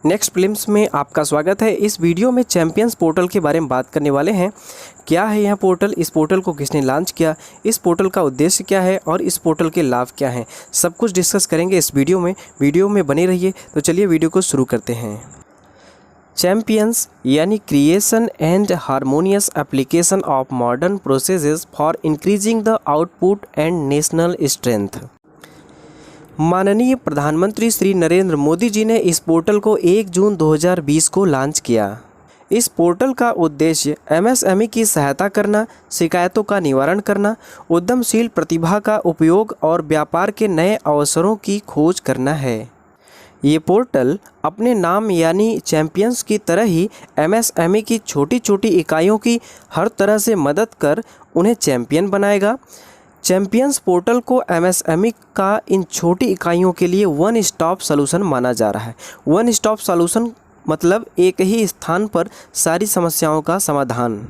Next films में आपका स्वागत है। इस वीडियो में चैंपियंस पोर्टल के बारे में बात करने वाले हैं। क्या है यह पोर्टल, इस पोर्टल को किसने लॉन्च किया, इस पोर्टल का उद्देश्य क्या है और इस पोर्टल के लाभ क्या हैं, सब कुछ डिस्कस करेंगे इस वीडियो में बने रहिए। तो चलिए वीडियो को शुरू करते हैं। चैंपियंस यानी creation and harmonious application of modern processes for increasing the output and national strength. माननीय प्रधानमंत्री श्री नरेंद्र मोदी जी ने इस पोर्टल को 1 जून 2020 को लॉन्च किया। इस पोर्टल का उद्देश्य एमएसएमई की सहायता करना, शिकायतों का निवारण करना, उद्यमशील प्रतिभा का उपयोग और व्यापार के नए अवसरों की खोज करना है। ये पोर्टल अपने नाम यानी चैंपियंस की तरह ही एमएसएमई की छोटी छोटी इकाइयों की हर तरह से मदद कर उन्हें चैंपियन बनाएगा। चैंपियंस पोर्टल को एमएसएमई का इन छोटी इकाइयों के लिए वन स्टॉप सॉल्यूशन माना जा रहा है। वन स्टॉप सॉल्यूशन मतलब एक ही स्थान पर सारी समस्याओं का समाधान।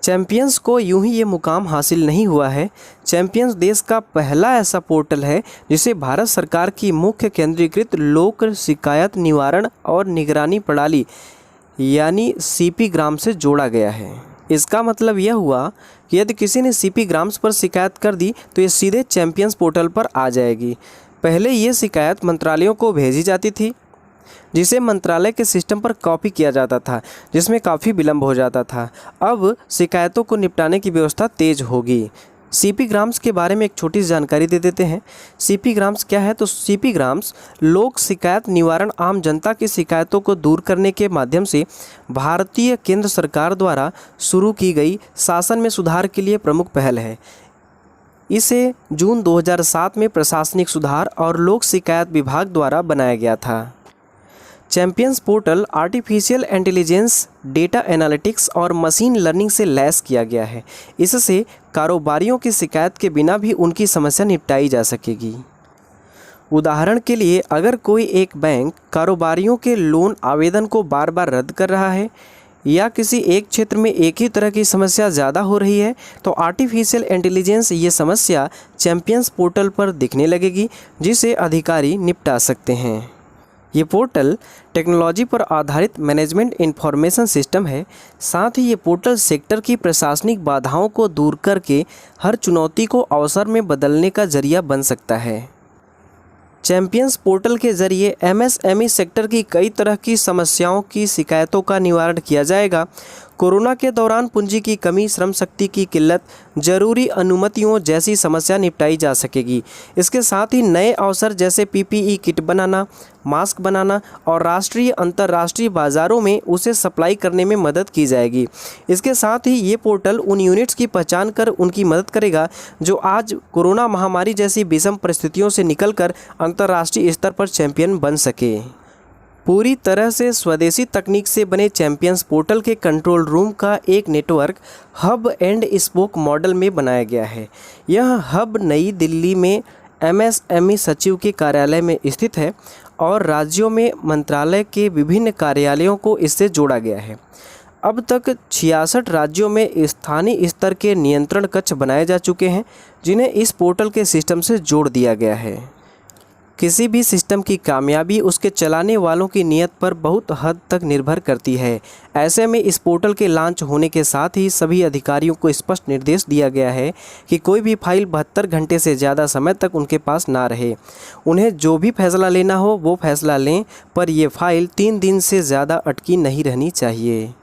चैंपियंस को यूं ही ये मुकाम हासिल नहीं हुआ है। चैंपियंस देश का पहला ऐसा पोर्टल है जिसे भारत सरकार की मुख्य केंद्रीकृत लोक शिकायत निवारण और निगरानी प्रणाली यानी सीपी ग्राम से जोड़ा गया है। इसका मतलब यह हुआ कि यदि किसी ने सीपी ग्राम्स पर शिकायत कर दी तो ये सीधे चैंपियंस पोर्टल पर आ जाएगी। पहले ये शिकायत मंत्रालयों को भेजी जाती थी, जिसे मंत्रालय के सिस्टम पर कॉपी किया जाता था, जिसमें काफ़ी विलम्ब हो जाता था। अब शिकायतों को निपटाने की व्यवस्था तेज होगी। सीपी ग्राम्स के बारे में एक छोटी सी जानकारी दे देते हैं। सीपी ग्राम्स क्या है? तो सीपी ग्राम्स लोक शिकायत निवारण आम जनता की शिकायतों को दूर करने के माध्यम से भारतीय केंद्र सरकार द्वारा शुरू की गई शासन में सुधार के लिए प्रमुख पहल है। इसे जून 2007 में प्रशासनिक सुधार और लोक शिकायत विभाग द्वारा बनाया गया था। Champions portal artificial intelligence, data analytics और मशीन लर्निंग से लैस किया गया है। इससे कारोबारियों की शिकायत के बिना भी उनकी समस्या निपटाई जा सकेगी। उदाहरण के लिए, अगर कोई एक बैंक कारोबारियों के लोन आवेदन को बार बार रद्द कर रहा है या किसी एक क्षेत्र में एक ही तरह की समस्या ज़्यादा हो रही है, तो आर्टिफिशियल इंटेलिजेंस ये समस्या चैंपियंस पोर्टल पर दिखने लगेगी, जिसे अधिकारी निपटा सकते हैं। ये पोर्टल टेक्नोलॉजी पर आधारित मैनेजमेंट इंफॉर्मेशन सिस्टम है। साथ ही ये पोर्टल सेक्टर की प्रशासनिक बाधाओं को दूर करके हर चुनौती को अवसर में बदलने का जरिया बन सकता है। चैंपियंस पोर्टल के जरिए एमएसएमई सेक्टर की कई तरह की समस्याओं की शिकायतों का निवारण किया जाएगा। कोरोना के दौरान पूंजी की कमी, श्रम शक्ति की किल्लत, जरूरी अनुमतियों जैसी समस्या निपटाई जा सकेगी। इसके साथ ही नए अवसर जैसे पीपीई किट बनाना, मास्क बनाना और राष्ट्रीय अंतर्राष्ट्रीय बाज़ारों में उसे सप्लाई करने में मदद की जाएगी। इसके साथ ही ये पोर्टल उन यूनिट्स की पहचान कर उनकी मदद करेगा जो आज कोरोना महामारी जैसी विषम परिस्थितियों से निकलकर अंतर्राष्ट्रीय स्तर पर चैंपियन बन सके। पूरी तरह से स्वदेशी तकनीक से बने चैंपियंस पोर्टल के कंट्रोल रूम का एक network hub and spoke model में बनाया गया है। यह हब नई दिल्ली में एमएसएमई सचिव के कार्यालय में स्थित है और राज्यों में मंत्रालय के विभिन्न कार्यालयों को इससे जोड़ा गया है। अब तक 66 राज्यों में स्थानीय स्तर के नियंत्रण कक्ष बनाए जा चुके हैं, जिन्हें इस पोर्टल के सिस्टम से जोड़ दिया गया है। किसी भी सिस्टम की कामयाबी उसके चलाने वालों की नीयत पर बहुत हद तक निर्भर करती है। ऐसे में इस पोर्टल के लॉन्च होने के साथ ही सभी अधिकारियों को स्पष्ट निर्देश दिया गया है कि कोई भी फाइल 72 घंटे से ज़्यादा समय तक उनके पास ना रहे। उन्हें जो भी फैसला लेना हो वो फैसला लें, पर ये फाइल 3 दिन से ज़्यादा अटकी नहीं रहनी चाहिए।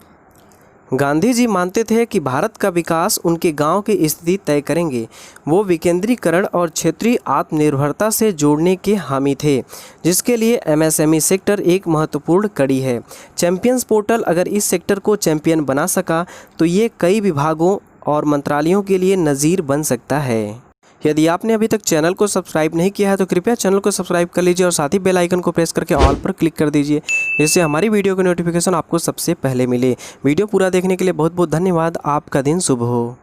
गांधी जी मानते थे कि भारत का विकास उनके गांव की स्थिति तय करेंगे। वो विकेंद्रीकरण और क्षेत्रीय आत्मनिर्भरता से जोड़ने के हामी थे, जिसके लिए एमएसएमई सेक्टर एक महत्वपूर्ण कड़ी है। चैंपियंस पोर्टल अगर इस सेक्टर को चैंपियन बना सका तो ये कई विभागों और मंत्रालयों के लिए नज़ीर बन सकता है। यदि आपने अभी तक चैनल को सब्सक्राइब नहीं किया है तो कृपया चैनल को सब्सक्राइब कर लीजिए और साथ ही बेल आइकन को प्रेस करके ऑल पर क्लिक कर दीजिए, जिससे हमारी वीडियो की नोटिफिकेशन आपको सबसे पहले मिले। वीडियो पूरा देखने के लिए बहुत बहुत धन्यवाद। आपका दिन शुभ हो।